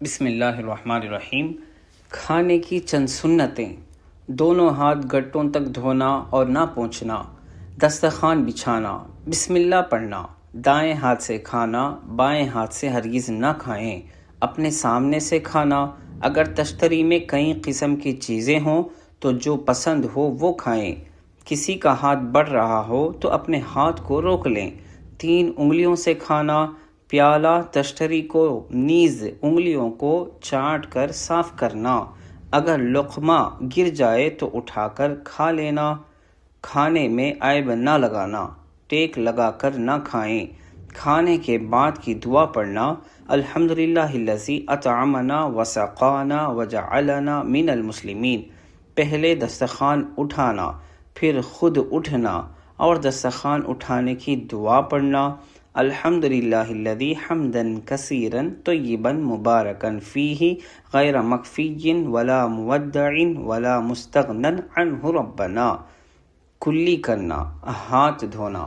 بسم اللہ الرحمن الرحیم۔ کھانے کی چند سنتیں: دونوں ہاتھ گٹوں تک دھونا اور نہ پہنچنا، دسترخوان بچھانا، بسم اللہ پڑھنا، دائیں ہاتھ سے کھانا، بائیں ہاتھ سے ہرگز نہ کھائیں، اپنے سامنے سے کھانا، اگر تشتری میں کئی قسم کی چیزیں ہوں تو جو پسند ہو وہ کھائیں، کسی کا ہاتھ بڑھ رہا ہو تو اپنے ہاتھ کو روک لیں، 3 انگلیوں سے کھانا، پیالہ تشتری کو نیز انگلیوں کو چاٹ کر صاف کرنا، اگر لقمہ گر جائے تو اٹھا کر کھا لینا، کھانے میں عیب نہ لگانا، ٹیک لگا کر نہ کھائیں، کھانے کے بعد کی دعا پڑھنا، الحمدللہ الذی اطعمنا وسقانا وجعلنا من المسلمین، پہلے دسترخوان اٹھانا، پھر خود اٹھنا اور دسترخوان اٹھانے کی دعا پڑھنا، الحمدللہ الذی حمدا کثیرا طیبا مبارکا فیہ غیر مکفی ولا مودع ولا مستغنی عنہ ربنا، کلی کرنا، ہاتھ دھونا۔